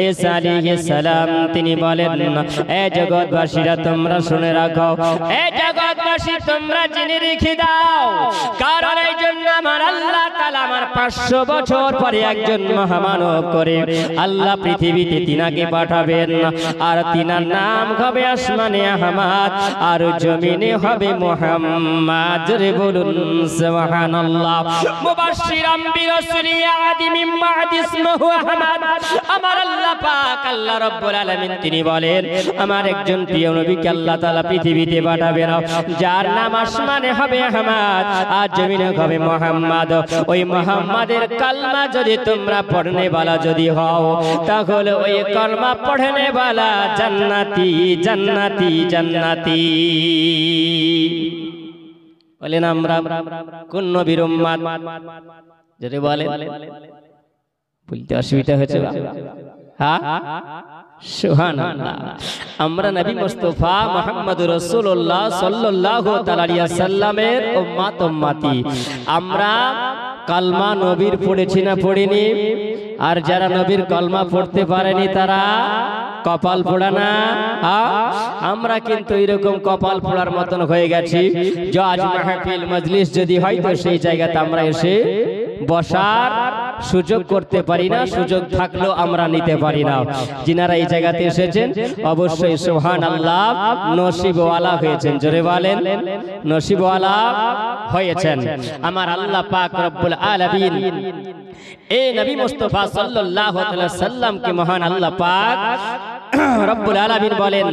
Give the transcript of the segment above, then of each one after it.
ঈসা আলাইহিস সালাম তিনি বলেন, এ জগৎবাসীরা তোমরা শুনে রাখো, এ জগৎবাসী তোমরা জেনে রেখে দাও, কারণ এই জন্য আমার আল্লাহ তাআলা আমার 500 বছর পরে একজন মহামানব করে আল্লাহ পৃথিবীতে তিনাকে পাঠাবেন, আর তিনার নাম হবে আসমানে আহমদ আর জমিনে হবে মুহাম্মদ। রে বলুন সুবহানাল্লাহ। মুবাশশিরাম বিরাসূলি ইয়াতি মিন বা'দি ইসমুহু আহমদ। আমার আল্লাহ পাক আল্লাহ রাব্বুল আলামিন তিনি বলেন, আমার একজন প্রিয় নবীকে আল্লাহ তাআলা পৃথিবীতে পাঠাবেন, যার নাম আসমানে হবে আহমদ আর জমিনে হবে মুহাম্মদ। ওই মুহাম্মাদের কালমা যদি তোমরা পড়নে वाला যদি হও, তাহলে ওই কালমা পড়নে वाला জান্নাতি জান্নাতি জান্নাতি। বলেন আমরা কোন নবীর উম্মত? যদি বলেন বলতে অসুবিধা হচ্ছে, হ্যাঁ সুবহানাল্লাহ। আমরা নবী মুস্তাফা মুহাম্মদুর রাসূলুল্লাহ সাল্লাল্লাহু তাআলা আলাইহি সাল্লামের উম্মত উম্মতি। আমরা কালমা নবীর পড়েছি না পড়িনি? আর যারা নবীর কালমা পড়তে পারেনি তারা কপাল পোড়া না? আমরা কিন্তু এরকম কপাল পোড়ার মতন হয়ে গেছি যে আজ মাহফিল মজলিস যদি হয় তো সেই জায়গাতে আমরা এসে বসার সুযোগ করতে পারি না, সুযোগ থাকলেও আমরা নিতে পারি না। যিনারা এই জায়গাতে এসেছেন অবশ্যই সুবহানাল্লাহ নসিবওয়ালা হয়েছেন। জোরে বলেন নসিবওয়ালা হয়েছেন। আমার আল্লাহ পাক রব্বুল আলামিন এই নবী মুস্তাফা সাল্লাল্লাহু আলাইহি সাল্লাম কে মহান আল্লাহ পাক রব্বুল আলামিন বলেন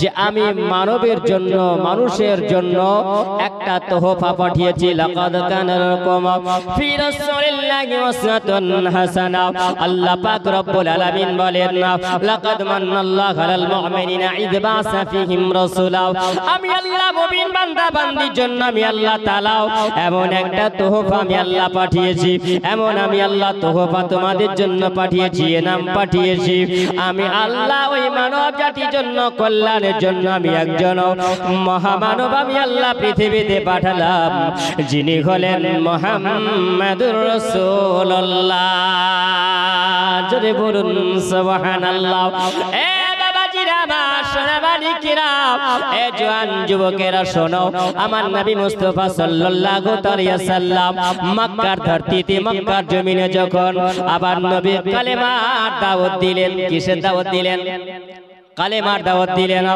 যে আমি মানবের জন্য মানুষের জন্য একটা তোহফা পাঠিয়েছি। লাকাদ কানা লাকুম ফি রাসূলিল্লাহি উসওয়াতুন হাসানা। আল্লাহ পাক রব্বুল আলামিন বলেন, লাকাদ মান্নাল্লাহু আলাল মুমিনিনা ইয বা'সা ফীহিম রাসূলা। আমি আল্লাহ মুমিন বান্দা বান্দির জন্য আমি আল্লাহ তাআলা এমন একটা তোহফা আমি আল্লাহ পাঠিয়েছি, এমন আমি আল্লাহ তোহফা তোমাদের জন্য পাঠিয়েছি, এনাম পাঠিয়েছি। আমি আল্লাহ ওই মানব জাতির জন্য কল্যাণের জন্য আমি একজন মহামানব আমি আল্লাহ পৃথিবীতে পাঠালাম, যিনি হলেন মুহাম্মাদুর রাসূলুল্লাহ। জোরে বলুন সুবহানাল্লাহ। এ বাবাজিরা আমার সোনামানিকেরা, এ জওয়ান যুবকেরা শোনো, আমার নবী মুস্তাফা সাল্লাল্লাহু আলাইহি সাল্লাম মক্কার ধরতিতে মক্কার জমিনে যখন আবার নবী কালেমার দাওয়াত দিলেন। কিসের দাওয়াত দিলেন? কালেমার দাওয়াত দিলেন।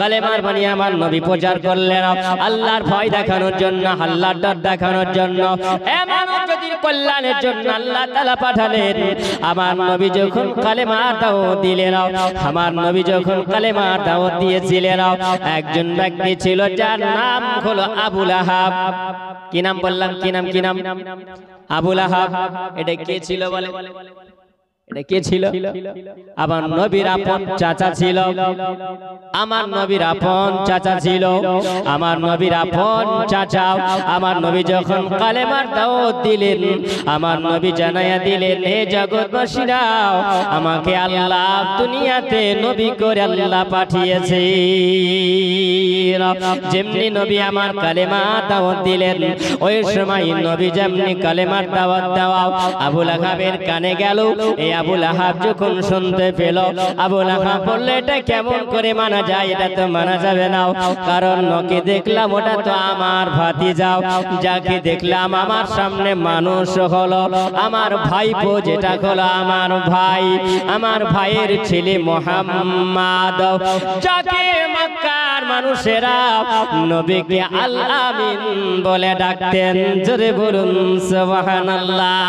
কালেমার বাণী আমার নবী প্রচার করলেন আল্লাহর ভয় দেখানোর জন্য, আল্লাহর ডর দেখানোর জন্য, মানব জাতির কল্যাণের জন্য আল্লাহ তাআলা পাঠালেন। আমার নবী যখন কালেমার দাওয়াত দিলেন, আমার নবী যখন কালেমার দাওয়াত দিয়েছিলেন, একজন ব্যক্তি ছিল যার নাম হলো আবু লাহাব। কি নাম বললাম? কি নাম? কি নাম? আবু লাহাব। এটা কে ছিল বলে? এটা কে ছিল? আমার নবীর আপন চাচা ছিল। আমার নবীর আপন চাচা ছিল। আমার নবীর আপন চাচা। আমার নবী যখন কালেমার দাওয়াত দিলেন, আমার নবী জানায়া দিলেন, হে জগৎবাসীরা, আমাকে আল্লাহ দুনিয়াতে নবী করে আল্লাহ পাঠিয়েছে। যেমনি নবী আমার কালেমার দাওয়াত দিলেন, ওই সময় নবী যেমনি কালেমার দাওয়াত দেওয়া আবু লাহাবের কানে গেল। এই আবু লাহাব যখন শুনতে পেল, আবু লাহাব বলল, এটা কেমন করে মানা যায়? এটা তো মানা যাবে না, কারণ ওকে দেখলাম ওটা তো আমার ভাতিজা, যাকে দেখলাম আমার সামনে মানুষ হলো আমার ভাইপো, যেটা হলো আমার ভাই, আমার ভাইয়ের ছেলে মুহাম্মদ, যাকে মক্কার মানুষেরা নবীকে আল আমিন বলে ডাকতেন। জোরে বলুন সুবহানাল্লাহ।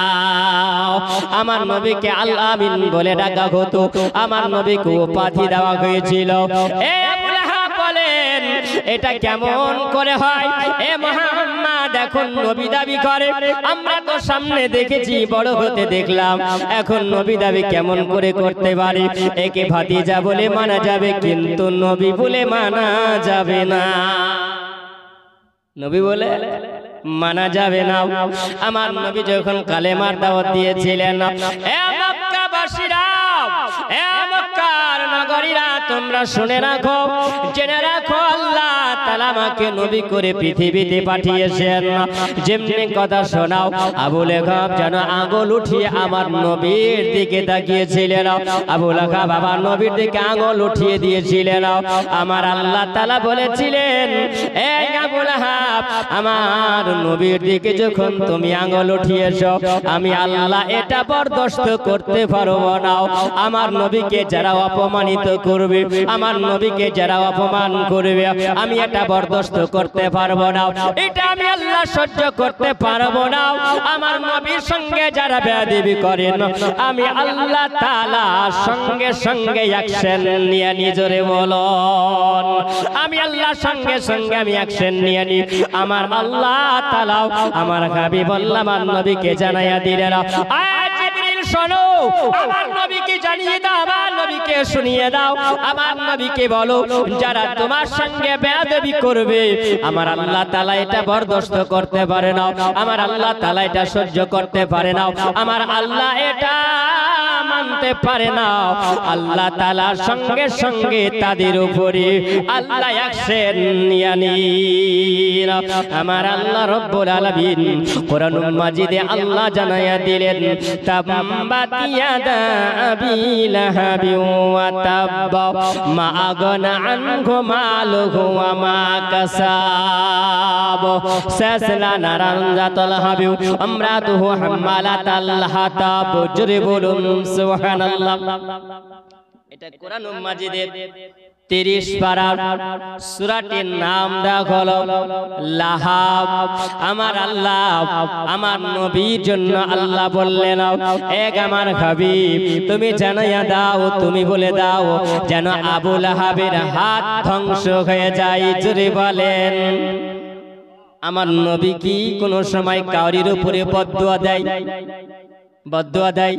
আমার নবীকে আল আমিন বলে ডাকা হতো, আমার নবীকে উপাধি দেওয়া হয়েছিল। এ আবু লাহাব বলেন, এটা কেমন করে হয়? এ মুহাম্মদ এখন নবী দাবি করে, আমরা তো সামনে দেখেছি, বড় হতে দেখলাম, এখন নবী দাবি কেমন করে করতে পারে? একে ভাতিজা বলে মানা যাবে, কিন্তু নবী বলে মানা যাবে না। নবী বলে মানা যাবে না। আমার নবী যখন কালেমার দাওয়াত দিয়েছিলেন, এ মক্কাবাসীরা, এ মক্কার নগরীরা, তোমরা শুনে রাখো, জেনে রাখো, আল্লাহ তাআলা আমাকে নবী করে পৃথিবীতে পাঠিয়েছেন। যেমনি কথা শোনাও, আবু লাহাব যেন আঙ্গুল উঠিয়ে আমার নবীর দিকে তাকিয়েছিলেন। আবু লাহাব বাবা নবীর দিকে আঙ্গুল উঠিয়ে দিয়েছিলেন। আমার আল্লাহ তাআলা বলেছিলেন, এই আবু লাহাব, আমার নবীর দিকে যখন তুমি আঙ্গুল উঠিয়েছো, আমি আল্লাহ এটা বরদাস্ত করতে পারবো না। আমার নবীকে যারা অপমানিত করবে, আমার নবীকে যারা অপমান করবে, আমি এটা বরদাস্ত করতে পারবো না। এটা আমি আল্লাহ সহ্য করতে পারবো না। আমার নবীর সঙ্গে যারা বেয়াদবি করেন, আমি আল্লাহ তাআলা সঙ্গে সঙ্গে অ্যাকশন নিয়ে নিজরে বলুন, আমি আল্লাহ সঙ্গে সঙ্গে আমি অ্যাকশন নিয়ে নি। আমার আল্লাহ তাআলা আমার হাবিব আমার নবীকে জানাইয়া দিলেন, জিবরিল শোনো, আমার নবীকে জানিয়ে দাও, আমার নবীকে শুনিয়ে দাও, আমার নবীকে বলো, যারা তোমার সঙ্গে বেয়াদবি করবে, আমার আল্লাহ তাআলা এটা বরদাস্ত করতে পারে না, আমার আল্লাহ তাআলা এটা সহ্য করতে পারে না, আমার আল্লাহ এটা মানতে পারে না। আল্লাহ তাআলার সঙ্গে সঙ্গে তাদের উপরে আল্লাহ অ্যাকশন নিয়ে নিন। আমার আল্লাহ রব্বুল আলামিন কোরআনুল মাজিদে আল্লাহ জানাইয়া দিলেন, তাব্বাত ইয়াদা আবি লাহাবি ওয়া তাব্বা মা আগনা আনহু মালুহু ওয়া মা কাসাব সায়াসলা নারান যাতাল হাবিব আমরাতুহু হাম্মালাতাল হাতাব। জোরে বলুন সুবহানাল্লাহ। এটা কোরআনুল মাজিদের 30 পারার সূরাটির নাম দেওয়া হলো লাহাব। আমার আল্লাহ আমার নবীর জন্য আল্লাহ বললেন, এক আমার হাবিব তুমি জানাইয়া দাও, তুমি বলে দাও যেন আবু লাহাবের হাত ধ্বংস হয়ে যায়। জোরে বলেন। আমার নবী কি কোন সময় কাউরির উপরে বদদুয়া দেয়? বদদুয়া দেয়?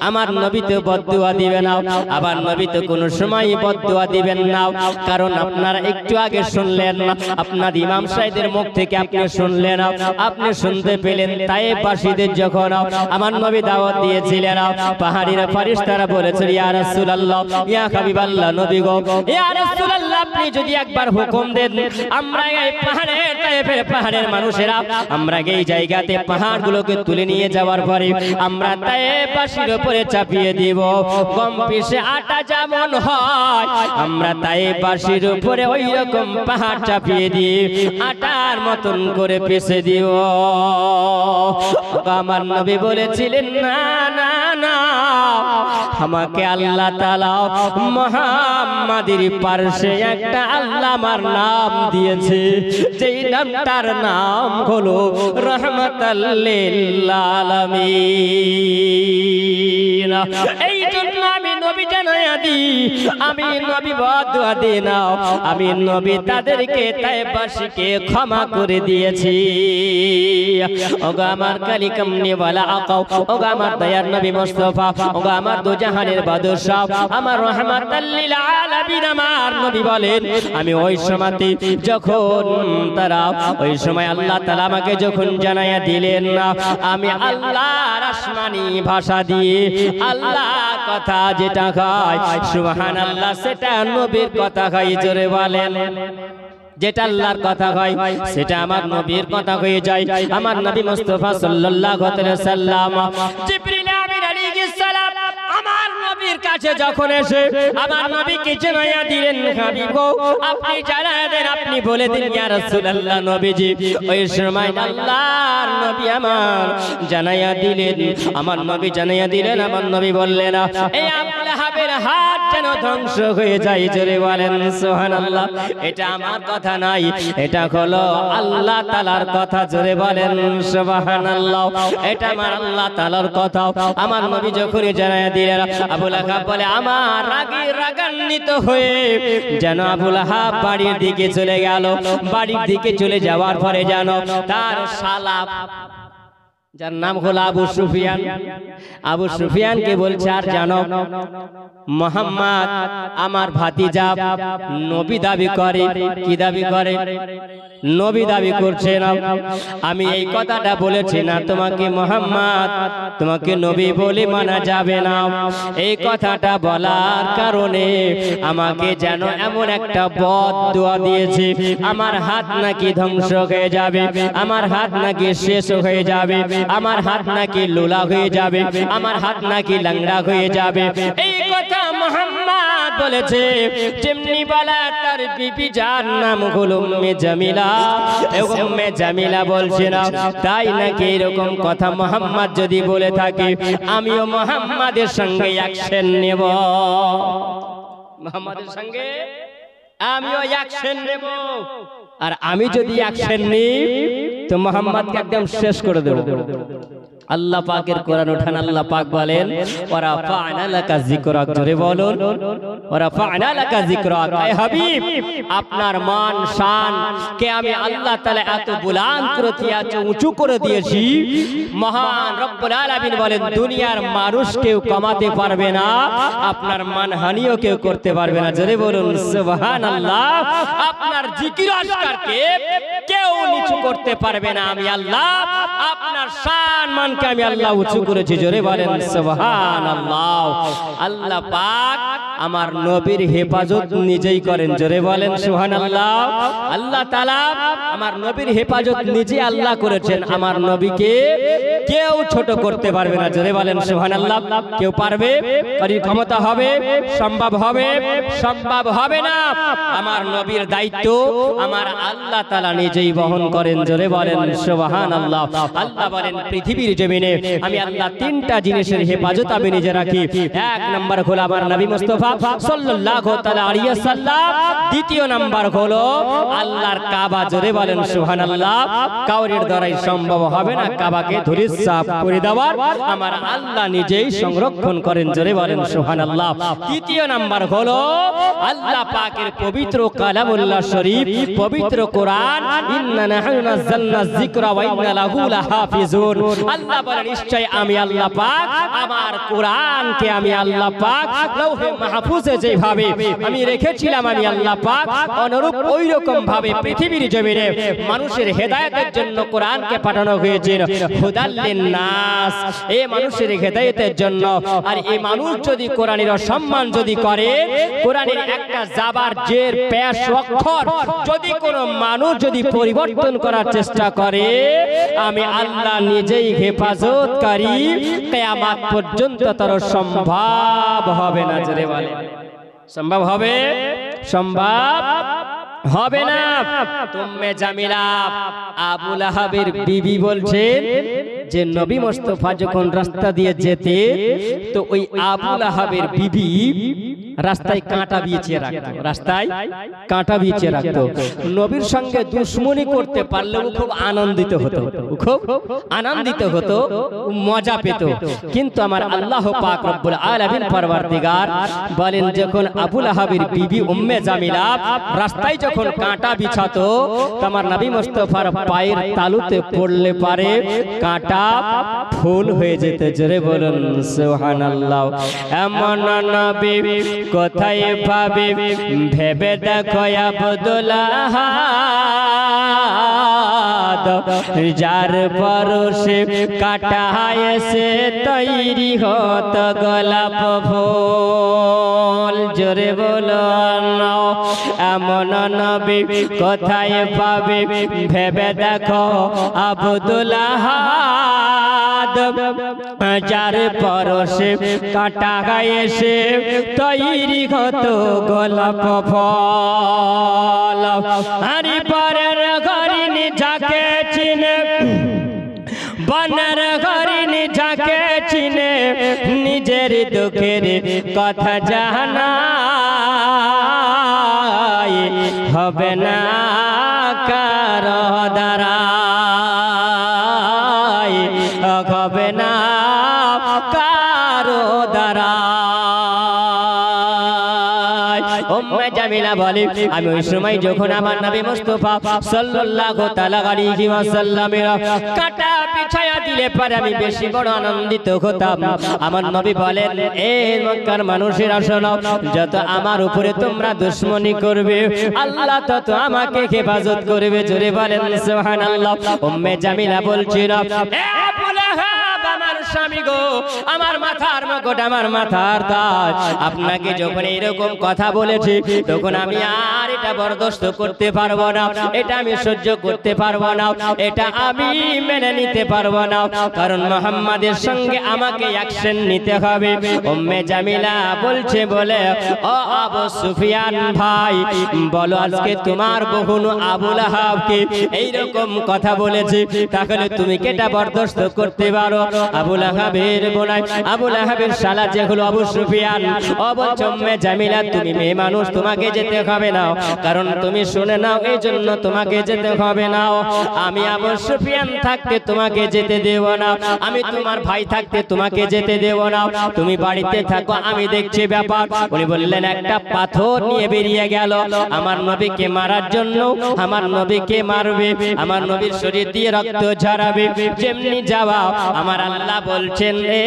আমার নবী তো বদদুয়া দিবেন না, আবার নবী তো কোনো সময় বদদুয়া দিবেন না। কারণ আপনারা একটু আগে শুনলেন, আপনার ইমাম সাহেবের মুখ থেকে আপনি শুনলেন, আপনি শুনতে পেলেন তায়েফবাসীদের যখন আমার নবী দাওয়াত দিয়েছিলেন, পাহাড়িরা ফেরেশতারা বলেছিল, ইয়া রাসূলুল্লাহ, ইয়া হাবিবাল্লাহ, নবী গো, ইয়া রাসূলুল্লাহ, আপনি যদি একবার হুকুম দেন, আমরা এই তায়েফের পাহাড়ের মানুষেরা আমরা এই জায়গাতে পাহাড়গুলোকে তুলে নিয়ে যাওয়ার পরে আমরা তায়েফবাসীর উপরে চাপিয়ে দিব। কম পিসে আটা যেমন হয়, আমরা তায়েফবাসীর উপরে ওই রকম পাহাড় চাপিয়ে দিয়ে আটার মতন করে পিষে দিব। আমার নবী বলেছিলেন, না না না, আমাকে আল্লাহ তাআলা মুহাম্মাদের পার্শ্বে একটা আল্লাহ আমার নাম দিয়েছে, যেই নামটার নাম হলো রাহমাতাল লিল আলামিন। এই জন্য আমি নবী জানাইয়া দিই, আমি নবী বদদুয়া দিই না, আমি নবী তাদেরকে তায়েফবাসীকে ক্ষমা করে দিয়েছি। ওগো আমার কালি কামনিওয়ালা আকা, ওগো আমার দয়ার নবী মুস্তাফা, ওগো আমার দু জাহানের বাদশা, আমার রাহমাতাল লিল আলামিন, আমার নবী বলেন, আমি ওই সময়তে যখন তারা ওই সময় আল্লাহ তাআলা আমাকে যখন জানাইয়া দিলেন না, আমি আল্লাহর আসমানি ভাষা দিয়ে আল্লাহ কথা যেটা কয় সুবহানাল্লাহ, সেটা নবীর কথা কয়। জোরে বলেন। যেটা আল্লাহর কথা হয় সেটা আমার নবীর কথা হয়ে যায়। আমার নবী মুস্তাফা সাল্লাল্লাহু আলাইহি ওয়াসাল্লাম জিবরিল আমিন আলাইহিস সালাম আমার নবীর কাছে যখন এসে আমার নবীকে জানাইয়া দিলেন, হাবিব গো, আপনি জানাইয়া দেন, আপনি বলে দিন ইয়া রাসূলুল্লাহ, নবীজি। ওই সময় আল্লাহর নবী আমার জানাইয়া দিলেন, আমার নবী জানাইয়া দিলেন, আমার নবী বললেন, এই আবু লাহাবের হাত যেন ধ্বংস হয়ে যায়। জোরে বলেন সুবহানাল্লাহ। এটা আমার কথা নাই, এটা হলো আল্লাহ তাআলার কথা। জোরে বলেন সুবহানাল্লাহ। এটা আমার আল্লাহ তাআলার কথা। আমার নবী যখন জানাইয়া দিলেন, আবু লাহাব বলে, আমার রাগান্বিত হয়ে যেন আবু লাহাব বাড়ির দিকে চলে গেল। বাড়ির দিকে চলে যাওয়ার পরে যেন তার শালা যার নাম হলো আবু সুফিয়ান। আবু সুফিয়ানকে বলছে, আর জানো মুহাম্মদ আমার ভাতিজা, নবী দাবি করে। কি দাবি করে? নবী দাবি করছে না। আমি এই কথাটা বলেছি না তোমাকে মুহাম্মদ, তোমাকে নবী বলে মানা যাবে না। এই কথাটা বলার কারণে আমাকে যেন এমন একটা বদদুয়া দিয়েছে, আমার হাত নাকি ধ্বংস হয়ে যাবে, আমার হাত নাকি শেষ হয়ে যাবে, আমার হাত নাকি লোলা হয়ে যাবে, আমার হাত নাকি ল্যাংড়া হয়ে যাবে। এই কথা মুহাম্মদ বলেছে। যেমনি বলা তার বিবি যার নাম হলো উম্মে জামিলা, উম্মে জামিলা বলছে না তাই নাকি এরকম কথা মুহাম্মদ যদি বলে থাকে, আমিও মুহাম্মাদের সঙ্গে অ্যাকশন নেব, মুহাম্মাদের সঙ্গে আমিও অ্যাকশন নেব। আর আমি যদি অ্যাকশন নিই তো মুহাম্মদকে একদম শেষ করে দেব। আল্লাহ পাকের কোরআন উঠান, আল্লাহ পাক বলেন ওয়া রাফা'না লাকা যিকরাক। জোরে বলুন ওয়া রাফা'না লাকা যিকরাক। হে হাবিব, আপনার মান শান কে আমি আল্লাহ তাআলা এত বুলন্দ করে দিয়েছি, উঁচু করে দিয়েছি। মহান রব্বুল আলামিন বলেন দুনিয়ার মানুষ কেউ কমাতে পারবে না, আপনার মানহানিও কেউ করতে পারবে না। জোরে বলুন সুবহানাল্লাহ। আপনার জিকির আজকারকে কেউ নিচু করতে পারবে না, আমি আল্লাহ আপনার শান মান আমি আল্লাহ উঁচু করেছি। জোরে বলেন সুবহানাল্লাহ। আল্লাহ পাক আমার নবীর হেফাজত নিজেই করেন। জোরে বলেন সুবহানাল্লাহ। আল্লাহ তাআলা আমার নবীর হেফাজত নিজে আল্লাহ করেছেন। আমার নবীকে কেউ ছোট করতে পারবে না। জোরে বলেন সুবহানাল্লাহ। কেউ পারবে? কারোর ক্ষমতা হবে? সম্ভব হবে? সম্ভব হবে না। আমার নবীর দায়িত্ব আমার আল্লাহ তাআলা নিজেই বহন করেন। জোরে বলেন সুবহানাল্লাহ। আল্লাহ বলেন পৃথিবীর জমিনে আমি আল্লাহ তিনটা জিনিসের হেফাজত আমি নিজে রাখি। এক নাম্বার হলো আমার নবী মুস্তাফা সাল্লাল্লাহু তাআলা আলাইহি ওয়াসাল্লাম। দ্বিতীয় নাম্বার হলো আল্লাহর কাবা। জোরে বলেন সুবহানাল্লাহ। কাউরির দ্বারাই সম্ভব হবে না কাবাকে ধুলিস্যাৎ করে দেওয়ার, আমার আল্লাহ নিজেই সংরক্ষণ করেন। জোরে বলেন সুবহানাল্লাহ। তৃতীয় নাম্বার হলো আল্লাহ পাকের পবিত্র কালামুল্লাহ শরীফ, পবিত্র কোরআন। ইন্না নাহনু নাযালনা যিকরা ওয়া ইন্না লাহু লাহাফিজুন। আল্লাহ বলেন নিশ্চয় আমি আল্লাহ পাক আমার কোরআনকে আমি আল্লাহ পাক লৌহে মাহফুজে যেভাবে আমি রেখেছিলাম, আমি আল্লাহ পাক অনুরূপ ওই রকম ভাবে পৃথিবীর জমিনে মানুষের হেদায়েতের জন্য কোরআনকে পাঠানো হয়েছে। হুদাল লিন্নাস, এই মানুষের হেদায়েতের জন্য। আর এই মানুষ যদি কোরআনের অসম্মান যদি করে, কোরআনের একটা জাবার জের পেশ অক্ষর যদি কোনো মানুষ যদি পরিবর্তন করার চেষ্টা করে, আমি আল্লাহ নিজেই হেফাজতকারী, কিয়ামত পর্যন্ত তার সম্ভব হবে না। জোরে বলে সম্ভব হবে? সম্ভব হবে না। উম্মে জামিলা আবু লাহাবের বিবি বলছেন যে নবী মুস্তাফা যখন রাস্তা দিয়ে যেতে তো ওই আবু লাহাবের বিবি রাস্তায় কাঁটা বিছিয়ে রাখতো, রাস্তায় কাঁটা বিছিয়ে রাখতো। নবীর সঙ্গে দুশমনি করতে পারলে ও খুব আনন্দিত হতো, খুব আনন্দিত হতো, মজা পেত। কিন্তু আমার আল্লাহ পাক রব্বুল আলামিন পরওয়ারদিগার বলেন যখন আবু লাহাবের বিবি উম্মে জামিলা রাস্তায় যখন কাঁটা বিছাতো তো আমার নবী মুস্তাফার পায়ের তালুতে পড়লে পারে কাঁটা ফুল হয়ে যেত। জোরে বলুন সুবহানাল্লাহ। এমন নবী কোথায় পাবে ভেবে দেখো আব্দুল্লাহ, যার পরশে কাঁটা এসে তৈরি হতো গোলাপ ফুল। জোরে বলুন এমন নবী কোথায় পাবে ভেবে দেখো আব্দুল্লাহ, যার পরশে কাঁটা এসে তৈরি হতো গোলাপ ফুল। আরে পরের ঘরিনি যাকে চিনে, বনের ঘরিনি যাকে চিনে, নিজের দুঃখের কথা জানাই হবে না কারো দ্বারাই, হবে না কারো দ্বারাই। উম্মে জামিলা বলে আমি ওই সময় যখন আমার নবী মুস্তাফা সাল্লাল্লাহু তাআলা আলাইহি ওয়াসাল্লামের কাটা বিছায়া দিলে পরে আমি বেশি বড় আনন্দিত হতাম। আমার নবী বলেন এ মক্কার মানুষেরা শোনো, যত আমার উপরে তোমরা দুশমনি করবে আল্লাহ তত আমাকে হেফাজত করবে। জোরে বলেন সুবহানাল্লাহ। উম্মে জামিলা বলছিল এ আবু লাহাব আমার স্বামী গো, আমার মাথার মুকুট, আমার মাথার তাজ, আপনাকে যখন এরকম কথা বলেছি তখন আমি আর এটা বরদাস্ত করতে পারবো না, এটা আমি সহ্য করতে পারবো না, এটা আমি মেনে নিতে পারবো না, কারণ মুহাম্মাদের সঙ্গে আমাকে অ্যাকশন নিতে হবে। উম্মে জামিলা বলছে বলে ও আবু সুফিয়ান ভাই বলো আজকে তোমার বোন আবু লাহাবকে এইরকম কথা বলেছে, তাহলে তুমি কেটা বরদাস্ত করতে পারো? আবু লাহাবের বোনাই আবু লাহাবের শালা যে হলো আবু সুফিয়ান, ও বলছে উম্মে জামিলা তুমি মেয়ে মানুষ, তোমাকে যেতে হবে না, কারণ তুমি শুনে নাও এই জন্য তোমাকে যেতে হবে না। আমি আবু সুফিয়ান থাকতে তোমাকে যেতে দেব না, আমি তোমার ভাই থাকতে তোমাকে যেতে দেব না, তুমি বাড়িতে থাকো, আমি দেখছি ব্যাপার। উনি বললেন একটা পাথর নিয়ে বেরিয়ে গেল আমার নবীকে মারার জন্য, আমার নবীকে মারবে, আমার নবীর শরীর দিয়ে রক্ত ঝরাবে। যেমনি যাওয়া আমার আল্লাহ বলছেন এ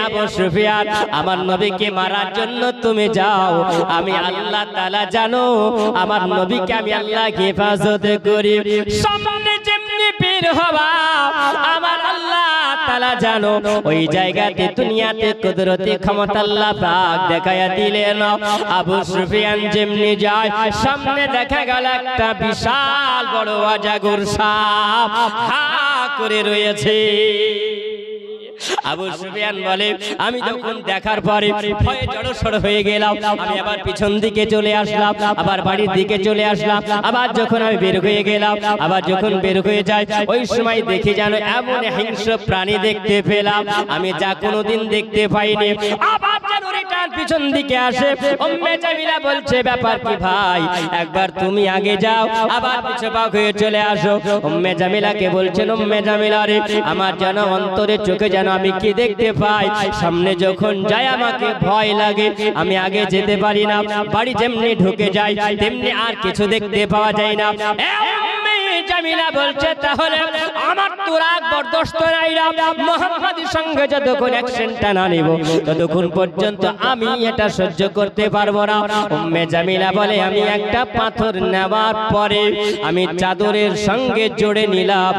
আবু সুফিয়ান আমার নবীকে মারার জন্য তুমি যাও, আমি আল্লাহ তাআলা জানো আমার নবীকে আমি আল্লাহ হেফাজত করি। সামনে যেমনি বের হবা আমার আল্লাহ তাআলা জানো ওই জায়গাতে দুনিয়াতে কুদরতি ক্ষমতা আল্লাহ পাক দেখায়া দিলেন। আবু সুফিয়ান যেমনি যায় সামনে দেখা গেল একটা বিশাল বড় অজগর সাপ হা করে রয়েছে। আবু সুফিয়ান বলে আমি যখন দেখার পরে ভয়ে জড়সড় হয়ে গেলাম, আমি আবার পিছন দিকে চলে আসলাম, আবার বাড়ির দিকে চলে আসলাম, আবার যখন আমি বের হয়ে গেলাম, আবার যখন বের হয়ে যাই ওই সময় দেখি যেন এমন হিংস্র প্রাণী দেখতে পেলাম আমি যা কোনোদিন দেখতে পাইনি। আবার যেন রিটার্ন পিছন দিকে আসে। উম্মে জামিলা বলছে ব্যাপার কি ভাই, একবার তুমি আগে যাও আবার পিছু পা হয়ে চলে আসো। উম্মে জামিলাকে বলছেন উম্মে জামিলা রে আমার যেন অন্তরে চোখে যেন আমি কি দেখতে পাই, সামনে যখন যাই আমাকে ভয় লাগে, আমি আগে যেতে পারি না, বাড়ি যেমনি ঢুকে যাই তেমনি আর কিছু দেখতে পাওয়া যায় না। জামিলা বলছে তাহলে আমার তো রাগ বরদাস্ত নাই, মুহাম্মাদের সঙ্গে যতক্ষণ অ্যাকশনটা না নেব ততক্ষণ পর্যন্ত আমি এটা সহ্য করতে পারবো না। উম্মে জামিলা বলে আমি একটা পাথর নেওয়ার পরে আমি চাদরের সঙ্গে জোড়ে নিলাম,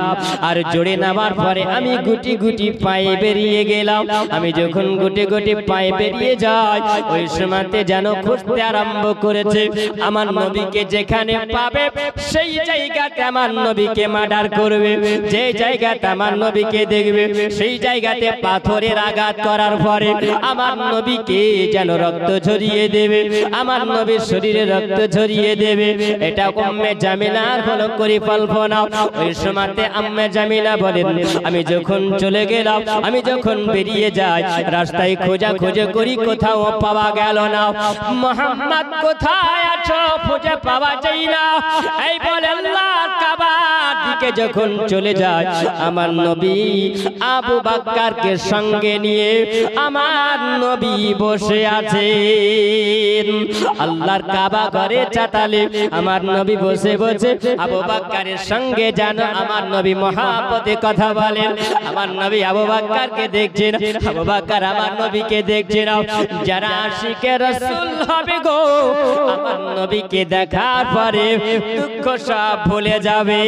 আর জোড়ে নেওয়ার পরে আমি গুটি গুটি পায়ে বেরিয়ে গেলাম। আমি যখন গুটি গুটি পায়ে বেরিয়ে যাই ওই সময়তে যেন খুঁজতে আরম্ভ করেছে আমার নবীকে, যেখানে পাবে সেই জায়গাতে আমার নবীকে মার্ডার করবে, যে জায়গাতে আমার নবীকে দেখবে সেই জায়গাতে পাথরের আঘাত করার পরে আমার নবীকে যেন রক্ত ঝরিয়ে দেবে, আমার নবীর শরীরে রক্ত ঝরিয়ে দেবে। এটা উম্মে জামিলার হলো পরিকল্পনা। ওই সময়তে উম্মে জামিলা বলেন আমি যখন চলে গেলাম, আমি যখন বেরিয়ে যাই রাস্তায় খোঁজাখুঁজি করি কোথাও পাওয়া গেল না, মুহাম্মদ কোথায় আছো খুঁজে পাওয়া যায় না। এই বলে আল্লাহর কাবার দিকে যখন চলে যায় আমার নবী আবু বকরকে সঙ্গে নিয়ে আমার নবী বসে আছেন আল্লাহর কাবা ঘরে চাতালে আমার নবী বসে বসে আবু বকরের সঙ্গে যেন আমার নবী মহব্বতে কথা বলেন। আমার নবী আবু বকরকে দেখছেন, আবু বকর আমার নবীকে দেখছেন। যারা আশিকে রাসূল হবে গো আমার নবীকে দেখার পরে দুঃখ সব ভুলে যাবে।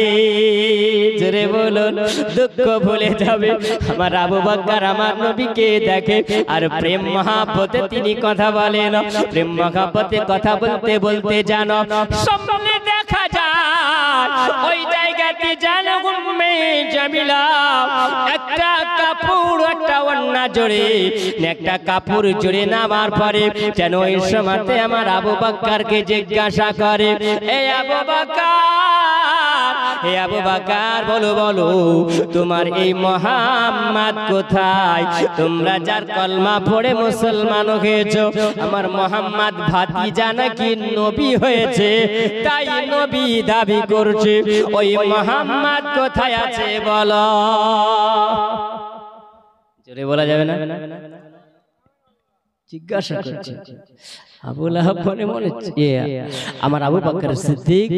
জোরে বলুন দুঃখ ভুলে যাবে। আমার আবু বকর আমার নবীকে দেখে আর প্রেম মহব্বতে তিনি কথা বলেন। প্রেম মহব্বতে কথা বলতে বলতে জানো সামনে দেখা যায় ওই জায়গাতে জানো উম্মে জামিলা একটা কাপড় একটা ওড়না জড়ে একটা কাপড় জড়ে নামার পরে যেন ওই সময়তে আমার আবু বকরকে জিজ্ঞাসা করে এ আবু বকর, হে আবু বকর বলো বলো তোমার এই মুহাম্মদ কোথায়? তোমরা যার কলমা পড়ে মুসলমান হয়েছো, আমার মুহাম্মদ ভাতিজা নাকি নবী হয়েছে, তাই নবী দাবি করছে, ওই মুহাম্মদ কোথায় আছে বলো? জোরে বলা যাবে না? জিজ্ঞাসা করছে। আবু লাহাব মনে মনে আমার আবু বকর সিদ্দিক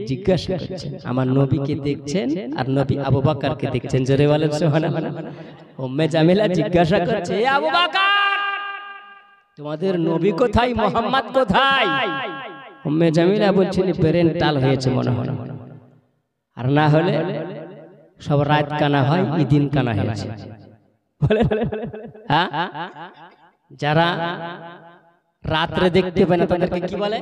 জিজ্ঞাসা করছেন, আমার নবীকে দেখছেন আর নবী আবু বকরকে দেখছেন। জোরে বলেন সুবহানাল্লাহ। উম্মে জামিলা জিজ্ঞাসা করছে, এ আবু বকর, তোমাদের নবী কোথায়, মুহাম্মদ কোথায়? উম্মে জামিলা বলছেন ব্রেন টাল হয়েছে মনে হয়, আর না হলে সব রাত কানা হয়, ইদিন কানা হয়েছে। হ্যাঁ, যারা রাত্রে দেখতে পায় না তাদেরকে কি বলে?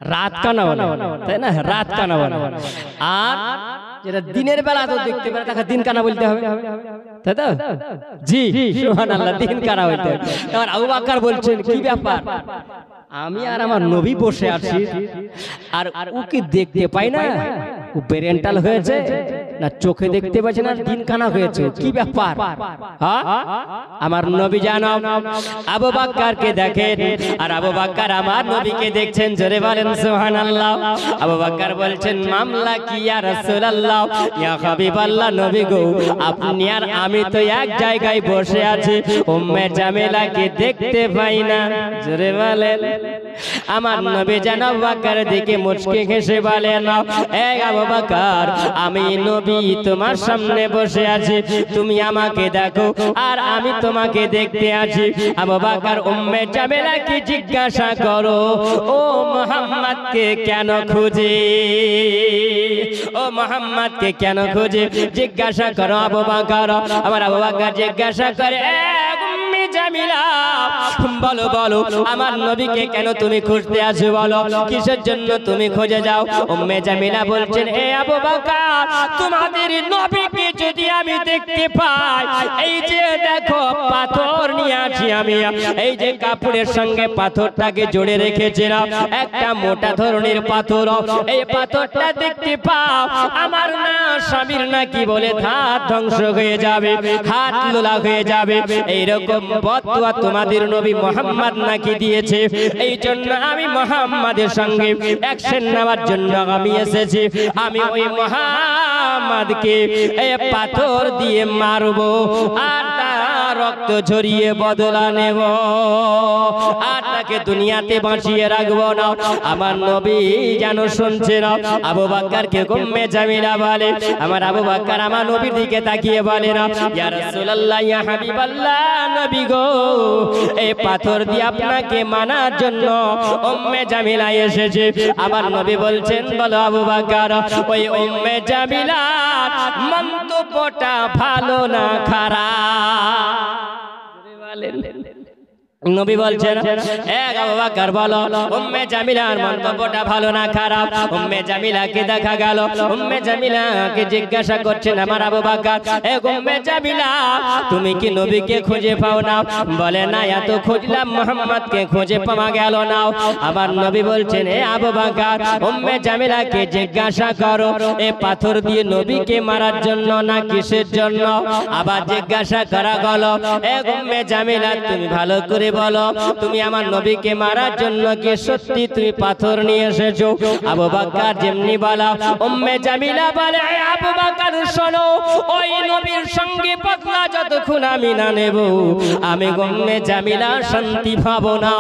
রাত কানা বলে, তাই না? রাত কানা বলে। আর যেটা দিনের বেলা তো দেখতে পায় না তাকে দিন কানা বলতে হবে, তাই তো? জি সুবহানাল্লাহ, দিন কানা বলতে হবে। এবার আবু বকর বলছেন, কি ব্যাপার, আমি আর আমার নবী বসে আছি আর ওকে দেখতে পাই না, ও ব্রেনটাল হয়েছে না চোখে দেখতে পাচ্ছে না দিন কানা হয়েছে, কি ব্যাপার? আমার নবী জানো আবু বকরকে দেখেন আর আবু বকর আমার নবীকে দেখছেন। জোরে বলেন সুবহানাল্লাহ। আবু বকর বলছেন, মামলা কি ইয়া রাসূলুল্লাহ, ইয়া হাবিবাল্লাহ, নবী গো আপনি আর আমি তো এক জায়গায় বসে আছি, উম্মে জামিলাকে দেখতে পাই না। জোরে বলেন। আমার নবী যেন আবু বকর দিকে মুচকি হেসে বলেন, এ আবু বকর, আমি নবী তোমার সামনে বসে আছি, তুমি আমাকে দেখো আর আমি তোমাকে দেখতে আছি। আবু বকর উম্মে জামিলাকে জিজ্ঞাসা করো, ও মুহাম্মদকে কেন খুঁজে, ও মুহাম্মদকে কেন খুঁজে, জিজ্ঞাসা করো আবু বকর। আমার আবু বকর জিজ্ঞাসা করে, জামিলা বলো বলো আমার নবীকে কেন তুমি খুঁজতে আসো, বলো কিসের জন্য তুমি খুঁজে যাও? উম্মে জামিলা বলছেন, হে আবু বকর, তোমাদের নবীকে যদি আমি দেখতে পাই, এই যে দেখো পাথর নিয়ে আছি আমি, এই যে কাপড়ের সঙ্গে পাথরটাকে জোড়ে রেখেছিলাম, একটা মোটা ধরনের পাথর, এই পাথরটা দেখতে পাও, আমার না স্বামীর নাকি বলে হাত ধ্বংস হয়ে যাবে, হাত লোলা হয়ে যাবে, এইরকম বদদুয়া তোমাদের নবী মুহাম্মদ নাকি দিয়েছে। এই জন্য আমি মুহাম্মাদের সঙ্গে অ্যাকশন নেওয়ার জন্য আমি এসেছি, আমি ওই মুহাম্মদকে এই পাথর দিয়ে মারবো আর তার রক্ত ঝরিয়ে বদলা নেব আর তাকে দুনিয়াতে বাঁচিয়ে রাখবো না। আমার নবী যেন শুনছে না। আবু বকরকে উম্মে জামিলা বলে, আমার আবু বকর আমার নবীর দিকে তাকিয়ে বলে না, ইয়া রাসূলুল্লাহ, ইয়া হাবিবাল্লাহ, নবী গো এই পাথর দিয়ে আপনাকে মানার জন্য উম্মে জামিলা এসেছে। আমার নবী বলছেন, বলো আবু বকর, ওই উম্মে জামিলার মন্তব্যটা ভালো না খারাপ? নবী বলছেন, এ আবু বকর বলো উম্মে জামিলার মন্তব্যটা ভালো না খারাপ? উম্মে জামিলাকে দেখা গেল, উম্মে জামিলাকে জিজ্ঞাসা করছেন আমার আবু বকর, এ উম্মে জামিলা, তুমি কি নবীকে খুঁজে পাও না? বলে, না, এত খুঁজলাম মুহাম্মদকে খুঁজে পাওয়া গেল না। আমার নবী বলছেন, এ আবু বকর, উম্মে জামিলাকে জিজ্ঞাসা করো, এ পাথর দিয়ে নবীকে মারার জন্য না কিসের জন্য? আবার জিজ্ঞাসা করা গেল, এ উম্মে জামিলা, তুমি ভালো করে বলো, তুমি আমার নবীকে মারার জন্য কি সত্যি তুমি পাথর নিয়ে এসেছো? আবু বকর যেমনি বলা, উম্মে জামিলা বলে, আবু বকর শোনো, ওই নবীর সঙ্গে বদলা যতক্ষণ আমি না নেব, আমি উম্মে জামিলা শান্তি পাবো না।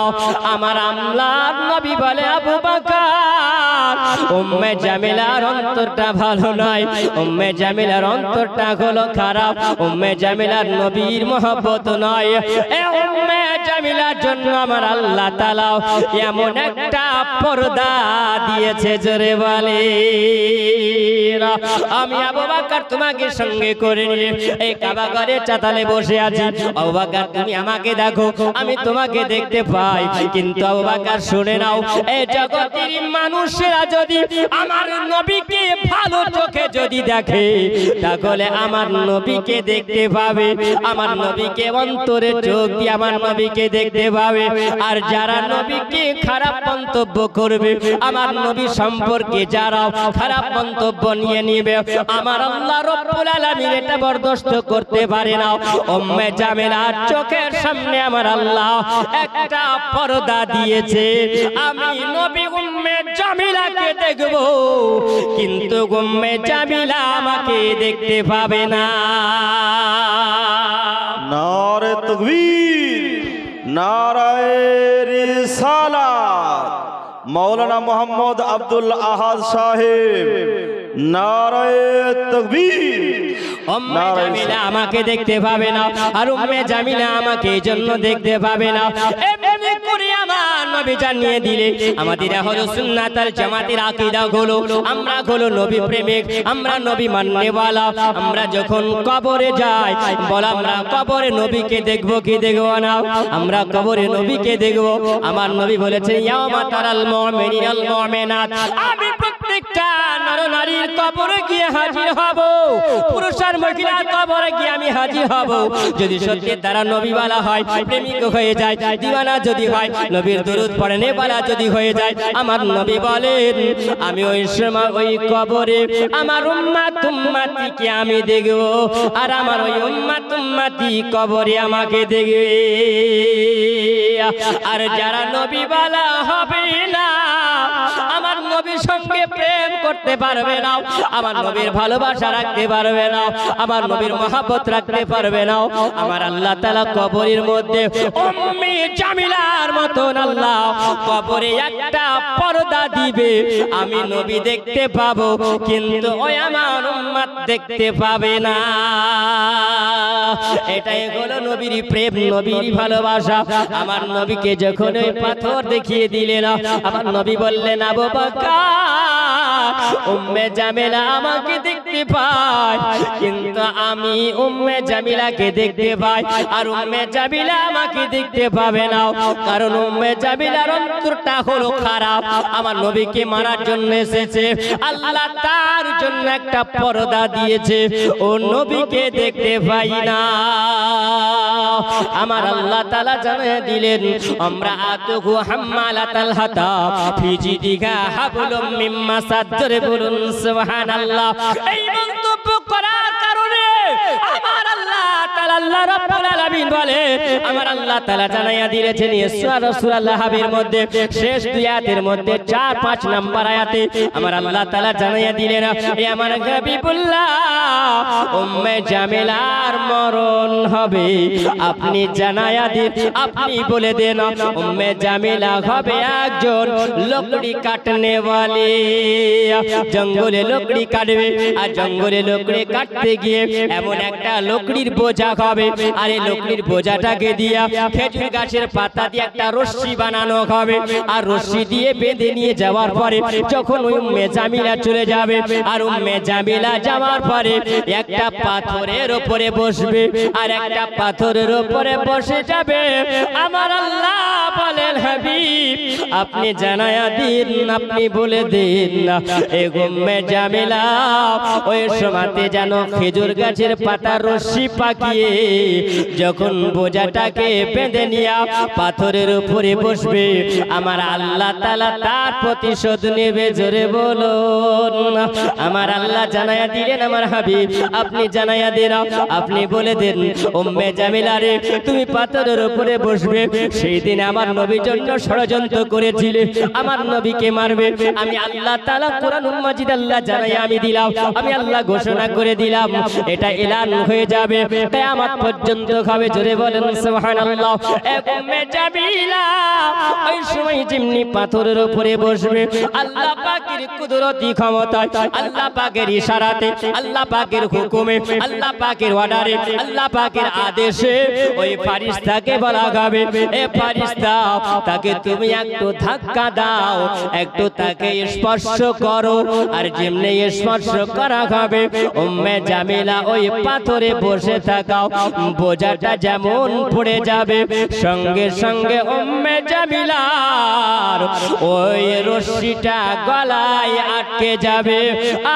আমার আমলার নবী বলে, আবু বকর, উম্মে জামিলার অন্তরটা ভালো নয়, উম্মে জামিলার অন্তরটা হলো খারাপ, উম্মে জামিলার নবীর মহব্বত নয়। এ উম্মে জামিলার জন্য আমার আল্লাহ তাআলা এমন একটা পর্দা দিয়েছে, জোরে বলে, আমি আবু বকর তোমাকে সঙ্গে করে নিয়ে এই কাবা ঘরের চাতালে বসে আছি। আবু বকর, তুমি আমাকে দেখো, আমি তোমাকে দেখতে পাই, কিন্তু আবু বকর শুনে নাও, এই জগতের মানুষেরা যদি আমার নবীকে ভালো চোখে যদি দেখে, তাহলে আমার নবীকে দেখতে পাবে, আমার নবীকে অন্তরে চোখ দিয়ে আমার নবীকে দেখতে পাবে। আর যারা নবীকে খারাপ মন্তব্য করবে, আমার নবী সম্পর্কে যারা খারাপ মন্তব্য নিয়ে নিবে, আমার আল্লাহ রব্বুল আলামিন এটা বরদাস্ত করতে পারে না। উম্মে জামিলার চোখের সামনে আমার আল্লাহ একটা পর্দা দিয়েছে, আমি নবী উম্মে জামিলাকে দেখব, কিন্তু উম্মে জামিলা আমাকে দেখতে পাবে না। নারে তাকবীর, নারায়ে রিসালাত মৌলানা মোহাম্মদ আব্দুল আহাদ সাহেব, নারায়ে তাকবীর। উম্মে জামিলা আমাকে দেখতে পাবে না, আর উম্মে জামিলা আমাকে এই জন্য দেখতে পাবে না। এমনি করে আমার নবী জানিয়ে দিলে আমাদের হলো সুন্নাত আর জামাতের আকীদা হলো আমরা হলো নবী প্রেমিক, আমরা নবী মাননেওয়ালা। আমরা যখন কবরে যাই বলা আমরা কবরে নবীকে দেখব কি দেখব না? আমরা কবরে নবীকে দেখব। আমার নবী বলেছেন ইয়াউমা তারাল মুমিনিনাল মুমিনাত, আমি প্রত্যেকটা নর নারীর কবরে গিয়ে হাজির হব, পুরুষ আর মহিলার কবরে গিয়ে আমি হাজির হব। যদি সত্যি তারা নবীওয়ালা হয়, প্রেমিক হয়ে যায়, দিওয়ানা যদি হয়, নবীর দরুদ পড়ে নেওয়ালা যদি হয়ে যায়, আমার নবী বলেন আমি ওই সময় ওই কবরে আমার উম্মত উম্মতিকে আমি দেখব, আর আমার ওই উম্মত উম্মতি কবরে আমাকে দেখবে। আর যারা নবীওয়ালা হবে না, আমার নবীর সঙ্গে প্রেম করতে পারবে না, আমার নবীর ভালোবাসা রাখতে পারবে না, আমার নবীর মহব্বত রাখতে পারবে না, আমার আল্লাহ তাআলা কবরের মধ্যে উম্মে জামিলার মতন আল্লাহ কবরে একটা পর্দা দিবে। আমি নবী দেখতে পাবো, কিন্তু ওই আমার উম্মত দেখতে পাবে না। এটাই হলো নবীর প্রেম, নবীর ভালোবাসা। আমার নবীকে যখন ওই পাথর দেখিয়ে দিলেন, আমার নবী বললেন আবু বকর উম্মে জামিলা আমাকে দেখতে পায়, কিন্তু আমি উম্মে জামিলাকে দেখতে পাই, আর উম্মে জামিলা আমাকে দেখতে পাবে না। কারণ উম্মে জামিলার অন্তরটা হলো খারাপ, আমার নবীকে মারার জন্য এসেছে, আল্লাহ তার জন্য একটা পর্দা দিয়েছে, ও নবীকে দেখতে পাই না। আমার আল্লাহ তাআলা জানিয়ে দিলেন আমরা আতুহু হাম্মালাতাল হাতাব ফি জিদিহা হাবলুম মিন মাসাদ। জোরে বলুন সুবহানাল্লাহ। এই মন্তব্য করার কারণে আমার আল্লাহ তাআলা আল্লাহ রাব্বুল আলামিন বলে আমার আল্লাহ তাআলা জানাইয়া দিয়েছেন সূরা সূরাল হাবির মধ্যে শেষ দুই আয়াতের মধ্যে 4-5 নম্বর আয়াতে আমার আল্লাহ তাআলা জানাইয়া দিলেন এ আমার হাবিবুল্লাহ উম্মে জামিলার মরণ হবে। আপনি জানাইয়া দিন, আপনি বলে দেন উম্মে জামিলা হবে একজন লকড়ি কাটনে वाली, জঙ্গলে লকড়ি কাটবে, আর জঙ্গলে লকড়ি কাটতে গিয়ে এমন একটা লকড়ির বোঝা হবে, আর এই লকড়ির বোঝাটাকে দিয়া খেজুর গাছের পাতা দিয়ে একটা রশ্মি বানানো হবে, আর রশ্মি দিয়ে বেঁধে নিয়ে যাওয়ার পরে যখন উম্মে জামিলা চলে যাবে, আর উম্মে জামিলা যাওয়ার পরে একটা পাথরের উপরে বসবে, আর একটা পাথরের উপরে বসে যাবে। আমার আল্লাহ বলেন হাবিব আপনি জানায়া দিন, আপনি বলে দিন এ উম্মে জামিলা ওই সময়তে যেন খেজুর গাছের পাতা রশ্মি পাকিয়ে যখন বোঝাটাকে বেঁধে নিয়ে পাথরের উপরে বসবে, আমার আল্লাহ তাআলা তার প্রতিশোধ নেবে। জোরে বলুন আমার আল্লাহ জানায়া দিলেন আমার হাবিব আপনি জানায়া দেন, আপনি বলে দেন উম্মে জামিলা রে তুমি পাথরের উপরে বসবে। সেই দিন আমার নবীর জন্য ষড়যন্ত্র করেছিলে, আমার নবীকে মারবে, আমি আল্লাহ তাআলা কোরআনুল মাজিদ আল্লাহ জানায়া আমি দিলাম, আমি আল্লাহ ঘোষণা করে দিলাম, এটা এলান হয়ে যাবে কিয়ামত পর্যন্ত হবে। জোরে বলেন সুবহানাল্লাহ। এ উম্মে জামিলা ওই সময় যেমনি পাথরের উপরে বসবে, আল্লাহ পাকের কুদরতি ক্ষমতায়, আল্লাহ পাকের ইশারাতে, আল্লাহ পাকের হুকুমে, আল্লাহ পাকের অর্ডারে, আল্লাহ পাকের আদেশে ওই ফেরেশতাকে বলা হবে এ ফেরেশতা তাকে তুমি একটু ধাক্কা দাও, একটু তাকে স্পর্শ করো, আর যেমনি স্পর্শ করা হবে উম্মে জামিলা ওই পাথরে বসে থাকাও বোঝাটা যেমন পড়ে যাবে, সঙ্গে সঙ্গে উম্মে জামিলার ওই রশ্মিটা গলায় আটকে যাবে,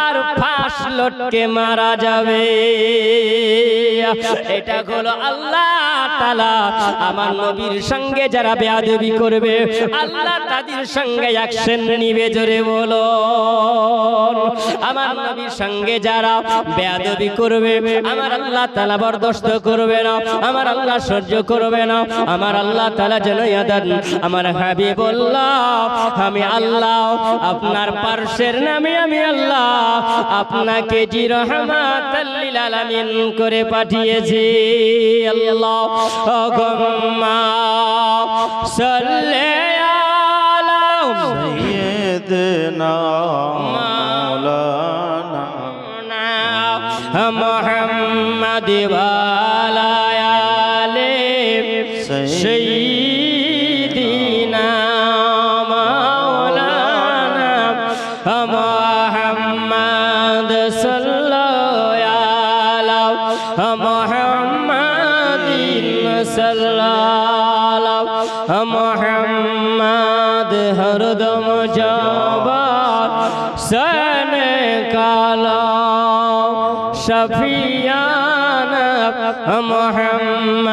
আর ফাঁস লটকে মারা যাবে। এটা হলো আল্লাহ তাআলা আমার নবীর সঙ্গে যারা বেয়াদবি করবে আল্লাহ তাদের সঙ্গে অ্যাকশন নিবে। জোরে বলো আমার নবীর সঙ্গে যারা বেয়াদবি করবে আমার আল্লাহ তাআলা বরদাস্ত করবে না, আমার আল্লাহ সহ্য করবে না। আমার আল্লাহ তাআলা জানাইয়া দেন আমার হাবিবুল্লাহ আমি আল্লাহ আপনার পার্শ্বের নামে আমি আল্লাহ আপনাকে জি রহমাতাল লিল আলামিন করে পাঠিয়েছি। আল্লাহ গম্মা সাল্লে আলা سيدنا مولانا محمد وعلى آله سيدنا مولانا محمد صلى الله على محمد صلى الله محمد हरदम जबान सन काला शफियाना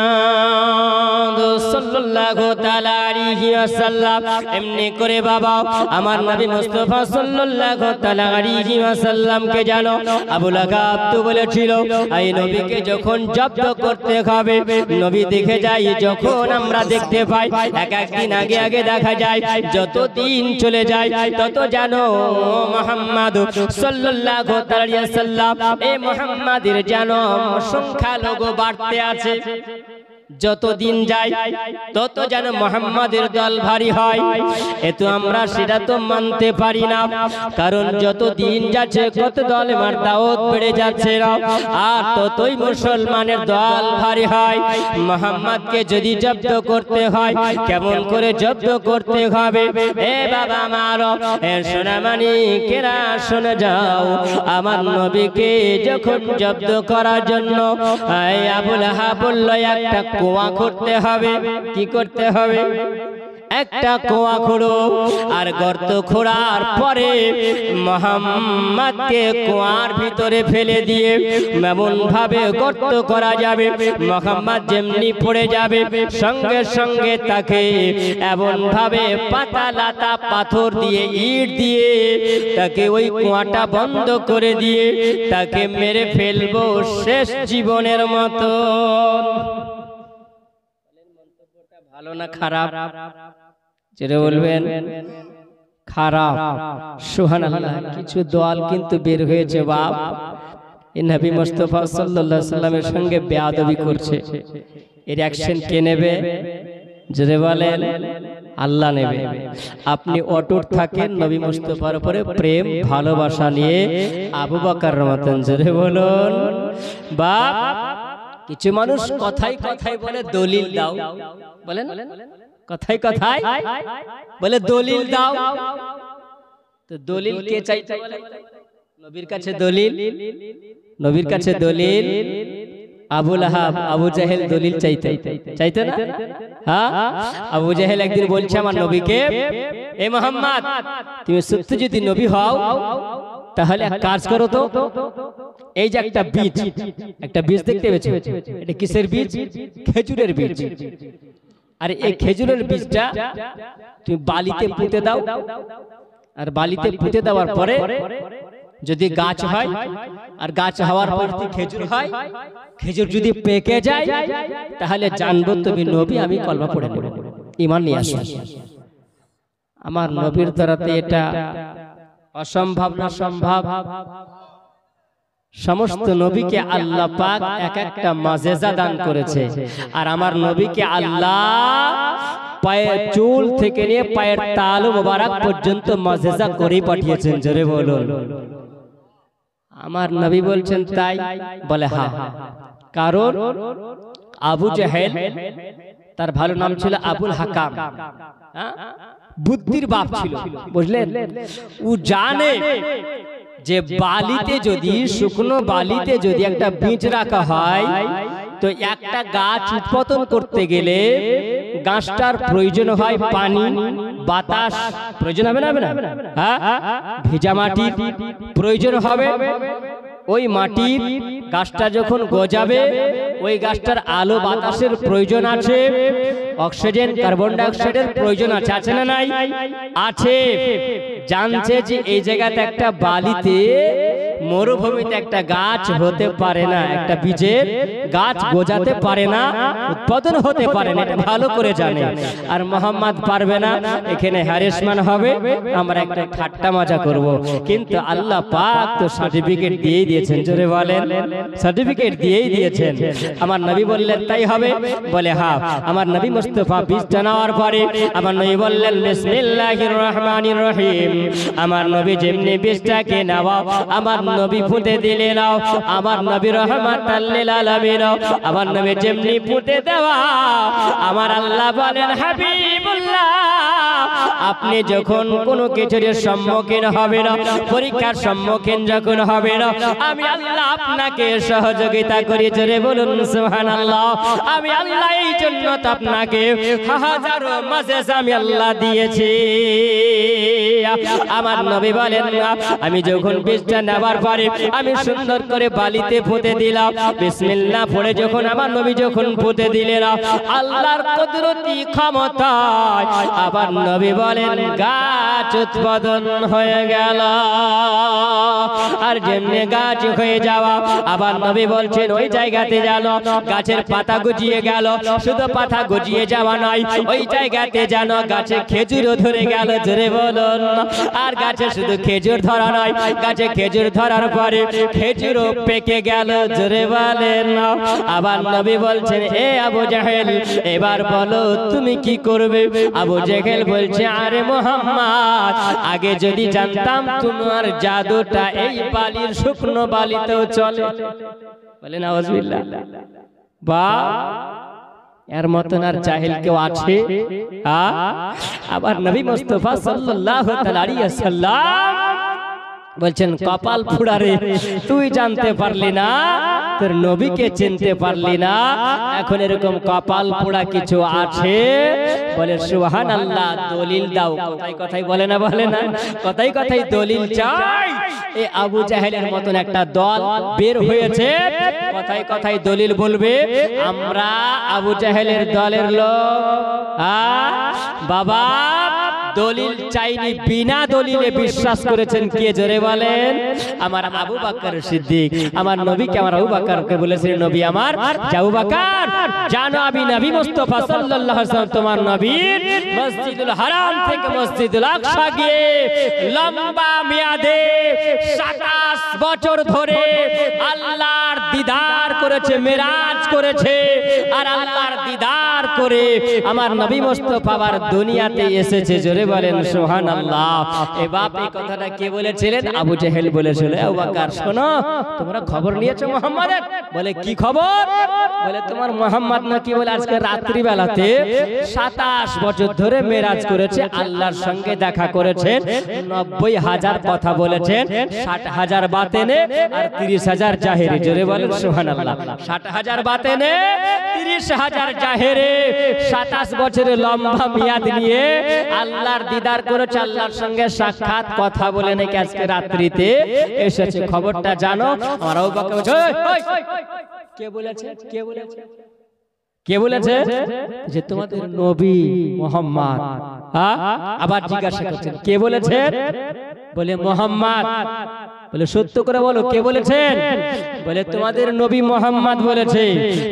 मुहम्मद सल्लल्लाहु ताला अलैहि वसल्लम एमনি করে বাবা আমার নবী মুস্তাফা সাল্লাল্লাহু তাআলা আলাইহি ওয়াসাল্লাম কে জানো আবু লাহাব তো বলেছিল এই নবীকে যখন জব্দ করতে হবে নবী দেখে যায় যখন আমরা দেখতে পাই এক একদিন আগে আগে দেখা যায় যত দিন চলে যায় তত জানো মুহাম্মদ সাল্লাল্লাহু তাআলা আলাইহি ওয়াসাল্লাম এই মুহাম্মাদের জানো সংখ্যা লোগো বাড়তে আছে যত দিন যায় তত যেন মুহাম্মাদের দল ভারী হয় এতো আমরা সেটা তো মানতে পারি না কারণ যত দিন যাচ্ছে কত দল মার দাওয়াত বেড়ে যাচ্ছে আর ততই মুসলমানের দল ভারী হয় মুহাম্মাদকে যদি জব্দ করতে হয় কেমন করে জব্দ করতে হবে এ বাবা আমার এ সোনামানি কেরা শুনে যাও আমার নবীকে যখন জব্দ করার জন্য এই আবু লাহাব বলল একটা কুয়া করতে হবে কি করতে হবে একটা কুয়া খোঁড়ো আর গর্ত খোঁড়ার পরে মুহাম্মাদকে কুয়ার ভিতরে ফেলে দিয়ে এমন ভাবে গর্ত করা যাবে মুহাম্মাদ যেমনি পড়ে যাবে সঙ্গে সঙ্গে তাকে এমন ভাবে পাতা লাতা পাথর দিয়ে ইট দিয়ে তাকে ওই কুয়াটা বন্ধ করে দিয়ে তাকে মেরে ফেলবো শেষ জীবনের মতো ভালো না খারাপ যেটা বলবেন খারাপ সুবহানাল্লাহ কিছু দল কিন্তু বের হয়েছে বাপ এই নবী মুস্তাফা সাল্লাল্লাহু আলাইহি সাল্লামের সঙ্গে বেয়াদবি করছে এর অ্যাকশন কে নেবে যেটা বলেন আল্লাহ নেবে আপনি অটুট থাকেন নবী মুস্তাফার উপরে প্রেম ভালোবাসা নিয়ে আবু বকর মতন যেটা বলুন বাপ কিছু মানুষ কথাই কথাই বলে দলিল দাও বলেন কথাই কথাই বলে দলিল দাও তো দলিল কে চাইতে বলে নবীর কাছে দলিল নবীর কাছে দলিল আবু লাহাব আবু জাহেল দলিল চাইতে না হ্যাঁ আবু জাহেল একদিন বলছে আমার নবীকে এ মুহাম্মদ তুমি সত্যি যদি নবী হও তাহলে এক কাজ করো তো এই যে একটা বীজ দেখতে পেয়েছো এটা কিসের বীজ খেজুরের বীজ আর এই খেজুরের বীজটা তুমি বালিতে পুঁতে দাও আর বালিতে পুঁতে দেওয়ার পরে যদি গাছ হয় আর গাছ হওয়ার পর খেজুর হয় খেজুর যদি পেকে যায় তাহলে জানবো তুমি নবী আমি কলমা পড়ে নেব ঈমান নিয়ে আসো আমার নবীর দ্বারাতে এটা অসম্ভব না সম্ভব সমস্ত নবীকে আল্লাহ পাক এক একটা মাযেজা দান করেছে আর আমার নবীকে আল্লাহ পায়ের চুল থেকে নিয়ে পায়ের তালু মোবারক পর্যন্ত মাযেজা করে পাঠিয়েছেন জোরে বলুন আমার নবী বলছেন তাই বলে হ্যাঁ কারণ আবু জাহেল তার ভালো নাম ছিল আবুল হাকাম বুদ্ধির বাপ ছিল বুঝলেন ও জানে যে বালিতে যদি শুকনো বালিতে যদি একটা বীজ রাখা হয় তো একটা গাছ উৎপাদন করতে গেলে গাছটার প্রয়োজন হয় পানি বাতাস প্রয়োজন হবে না হ্যাঁ ভেজা মাটির প্রয়োজন হবে ওই মাটির গাছটা যখন গজাবে ওই গাছটার আলো বাতাসের প্রয়োজন আছে অক্সিজেন কার্বন ডাই অক্সাইডের প্রয়োজন আছে না নাই আছে জানছে যে এই জায়গাতে একটা বালিতে মরুভূমিতে একটা গাছ হতে পারে না, একটা বীজের গাছ গজাতে পারে না, উৎপাদন হতে পারে না, এটা ভালো করে জানে। আর মোহাম্মদ পারবে না, এখানে হ্যারাসমেন্ট হবে, আমরা একটা ঠাট্টা মজা করব। কিন্তু আল্লাহ পাক তো সার্টিফিকেট দিয়েই দিয়েছেন, জোরে বলেন, সার্টিফিকেট দিয়েই দিয়েছেন। আমার নবী বললেন তাই হবে, বলে হ্যাঁ। আমার নবী মুস্তাফা বীজটা নেওয়ার পরে আমার নবী বললেন বিসমিল্লাহির রহমানির রহিম। আমার নবী যেমনি বীজটাকে নেওয়া, আমার নবী ফুটে দিলে নাও, আমার নবী রহমাতাল লিল আলামিন। আমার নবী যেমনি ফুটে দেওয়া, আমার আল্লাহ বলেন হাবিবুল্লাহ, আপনি যখন কোনো কিছুর সম্মুখীন হবে না, পরীক্ষার সম্মুখীন যখন হবে না, আমি আল্লাহ আপনাকে সহযোগিতা করি, জোরে বলুন সুবহানাল্লাহ। আমি আল্লাহ এই জন্য তো আপনাকে হাজারো মেসেজ আমি আল্লাহ দিয়েছি। আমার নবী বলেন আমি যখন বীজটা নেবার পরে আমি সুন্দর করে বালিতে পুঁতে দিলাম, বিসমিল্লাহ পড়ে যখন আমার নবী যখন পুঁতে দিলেন, আল্লাহর কুদরতি ক্ষমতায় আবার নবী বলেন গাছ উৎপাদন হয়ে গেল। আর যেমনি গাছ হয়ে যাওয়া, আবার নবী বলছেন ওই জায়গাতে জানো গাছের পাতা গজিয়ে গেল, শুধু পাতা গজিয়ে যাওয়া নয়, ওই জায়গাতে জানো গাছে খেজুরও ধরে গেল, জোরে বলুন। আর গাছে শুধু খেজুর ধরা নয়, গাছে খেজুর ধরার পরে খেজুরও পেকে গেল, জোরে বলেন। আবার নবী বলছেন এ আবু জাহেল, এবার বলো তুমি কি করবে? আবু জাহেল বলছে আরে মুহাম্মদ, আগে যদি জানতাম তোমার জাদুটা এই বালির শুকনো বালিতেও চলে। বলেন আউযুবিল্লাহ। বা এর মতন আর জাহেল কেউ আছে? আবার নবী মুস্তাফা সাল্লাল্লাহু আলাইহি ওয়াসাল্লাম বলছেন কপাল ফুড়ারে, তুই জানতে পারলি না, তোর নবীকে চিনতে পারলি না, এখন এরকম কপাল পোড়া কিছু আছে? বলে সুবহানাল্লাহ, দলিল দাও। কথাই কথাই বলে না, বলে না, কথাই কথাই দলিল চাই। এই আবু জাহেলের মতন একটা দল বের হয়েছে, কথাই কথাই দলিল বলবে আমরা আবু জাহেলের দলের লোক। বাবা দলিল চাইনি, বিনা দলিলে বিশ্বাস করেছেন কে? জোরে বলেন। আমার আবু বকর সিদ্দিক। আমার নবীকে আমার আবু বকরকে বলেছিলেন নবী আমার, আবু বকর জানো আমি নবী মুস্তাফা সাল্লাল্লাহু আলাইহি ওয়াসাল্লাম তোমার নবীর মসজিদুল হারাম থেকে মসজিদুল আকসা গিয়ে লম্বা মেয়াদে 27 বছর ধরে আল্লাহর দিদার করেছে, মেরাজ করেছে। আর আল্লাহর দিদার করে আমার নবী মুস্তাফা আবার দুনিয়াতে এসেছে, জোরে বলেন সুবহানাল্লাহ। এই বাপ এই কথাটা কে বলেছিলেন? আবু জাহেল বলেছিল। আবু বকর শোনো, তোমরা খবর নিয়েছো মুহাম্মাদের? বলে কি খবর? বলে তোমার মুহাম্মদ নাকি বলে আজকে রাত্রি বেলাতে 27 বছর ধরে মেরাজ করেছে, আল্লাহর সঙ্গে দেখা করেছেন, 90,000 কথা বলেছেন, 60,000 বাতেনে আর 30,000 জাহেরে। জোরে বলেন সুবহানাল্লাহ। 60,000 বাতেনে, 30,000 জাহেরে, 27 বছরের লম্বা মেয়াদ নিয়ে আল্লাহর দিদার করেছে, আল্লাহর সঙ্গে সাক্ষাৎ কথা বলে নাকি আজকে রাত্রিতে এসেছে। খবরটা জানো? আমার আবু বকর বলছে কে বলেছে? কে বলেছে? কে বলেছে? যে তোমাদের নবী মুহাম্মদ। আবার জিজ্ঞাসা করছেন কে বলেছেন? বলে মুহাম্মদ। বলে সত্য করে বলো কে বলেছেন? বলে তোমাদের নবী মুহাম্মদ বলেছে।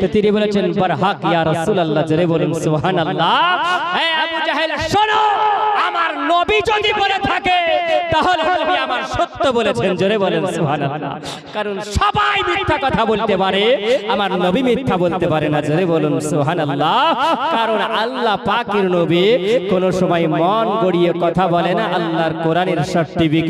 তো তিনি বলেছেন বরহক ইয়া রাসূলুল্লাহ, জোরে বলুন সুবহানাল্লাহ। হে আবু জাহেল শোনো, আমার নবী যদি বলে থাকে তাহলে নবী আমার সত্য বলেছেন, জোরে বলেন সুবহানাল্লাহ। কারণ সবাই মিথ্যা কথা বলতে পারে, আমার নবী মিথ্যা বলতে পারে না, জোরে বলুন সুবহানাল্লাহ। কারণ আল্লাহ পাকের নবী কোন সময় মন গড়িয়ে কথা বলে না, আল্লাহর কোরআনের সার্টিফিকেট